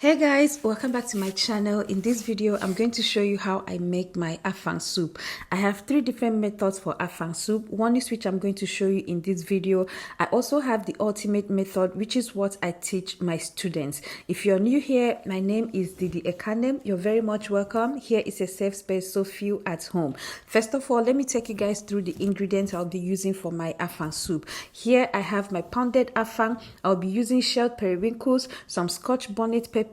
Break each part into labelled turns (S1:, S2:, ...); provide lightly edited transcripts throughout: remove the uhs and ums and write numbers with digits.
S1: Hey guys, welcome back to my channel. In this video I'm going to show you how I make my afang soup. I have three different methods for afang soup. One is which I'm going to show you in this video. I also have the ultimate method, which is what I teach my students. If you're new here, my name is Didi Ekanem. You're very much welcome. Here is a safe space, so feel at home. First of all, let me take you guys through the ingredients I'll be using for my afang soup. Here I have my pounded afang. I'll be using shelled periwinkles, some scotch bonnet peppers,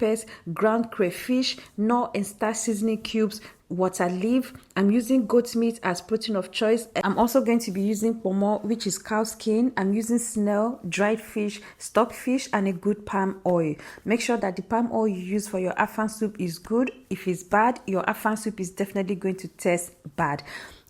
S1: ground crayfish, knorr and star seasoning cubes, water leaf. I'm using goat meat as protein of choice. I'm also going to be using pomo, which is cow skin. I'm using snail, dried fish, stockfish, and a good palm oil. Make sure that the palm oil you use for your afang soup is good. If it's bad, your afang soup is definitely going to taste bad.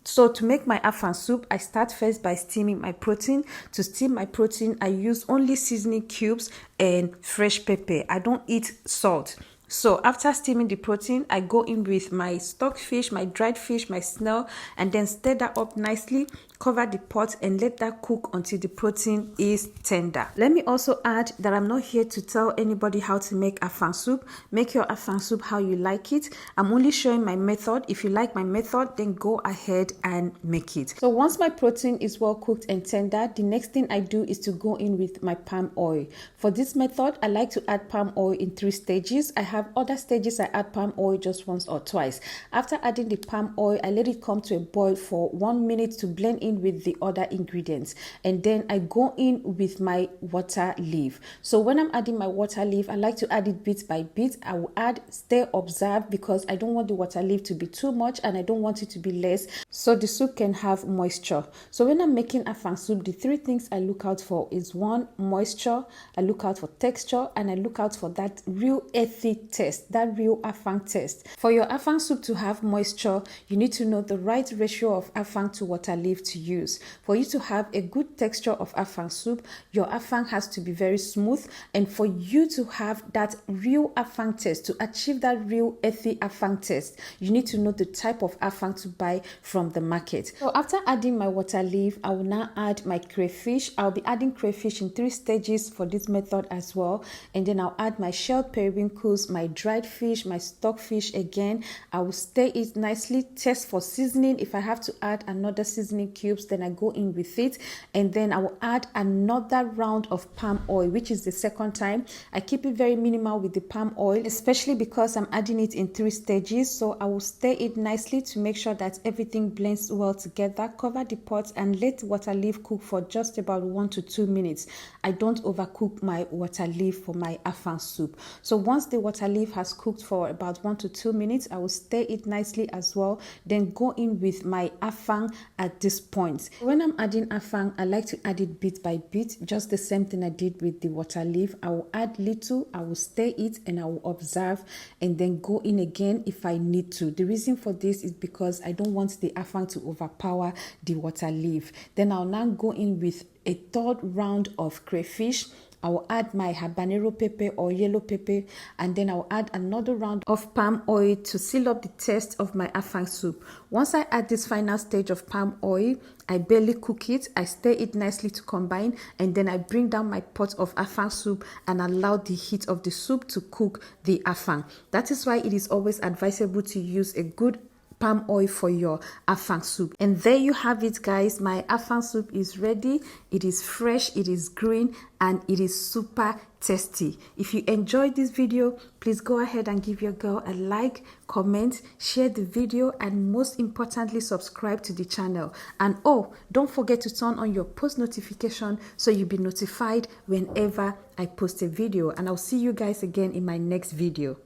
S1: So to make my afang soup, I start first by steaming my protein. To steam my protein, I use only seasoning cubes and fresh pepper. I don't eat salt. So after steaming the protein, I go in with my stockfish, my dried fish, my snail, and then stir that up nicely, cover the pot and let that cook until the protein is tender. Let me also add that I'm not here to tell anybody how to make afang soup. Make your afang soup how you like it. I'm only showing my method. If you like my method, then go ahead and make it. So once my protein is well cooked and tender, the next thing I do is to go in with my palm oil. For this method, I like to add palm oil in 3 stages. I have other stages I add palm oil just once or twice. After adding the palm oil, I let it come to a boil for 1 minute to blend in with the other ingredients, and then I go in with my water leaf. So when I'm adding my water leaf, I like to add it bit by bit. I will add stir observe because I don't want the water leaf to be too much and I don't want it to be less, so the soup can have moisture. So when I'm making afang soup, the 3 things I look out for is 1, moisture, I look out for texture, and I look out for that real earthy taste, that real afang taste. For your afang soup to have moisture, you need to know the right ratio of afang to water leaf to use. For you to have a good texture of afang soup, your afang has to be very smooth, and for you to have that real afang taste, to achieve that real earthy afang taste, you need to know the type of afang to buy from the market. So after adding my water leaf, I will now add my crayfish. I'll be adding crayfish in 3 stages for this method as well, and then I'll add my shelled periwinkles, my dried fish, my stockfish again. I will stir it nicely, test for seasoning. If I have to add another seasoning cubes, then I go in with it, and then I will add another round of palm oil, which is the second time. I keep it very minimal with the palm oil, especially because I'm adding it in 3 stages. So I will stir it nicely to make sure that everything blends well together. Cover the pot and let water leaf cook for just about 1 to 2 minutes. I don't overcook my water leaf for my afang soup. So once the water leaf has cooked for about 1 to 2 minutes, I will stir it nicely as well, then go in with my afang at this point. When I'm adding afang, I like to add it bit by bit, just the same thing I did with the water leaf. I will add little, I will stir it, and I will observe and then go in again if I need to. The reason for this is because I don't want the afang to overpower the water leaf. Then I'll now go in with a 3rd round of crayfish. I will add my habanero pepper or yellow pepper, and then I will add another round of palm oil to seal up the taste of my afang soup. Once I add this final stage of palm oil, I barely cook it. I stir it nicely to combine, and then I bring down my pot of afang soup and allow the heat of the soup to cook the afang. That is why it is always advisable to use a good palm oil for your afang soup. And there you have it, guys. My afang soup is ready. It is fresh, it is green, and it is super tasty. If you enjoyed this video, please go ahead and give your girl a like, comment, share the video, and most importantly, subscribe to the channel. And oh, don't forget to turn on your post notification so you'll be notified whenever I post a video. And I'll see you guys again in my next video.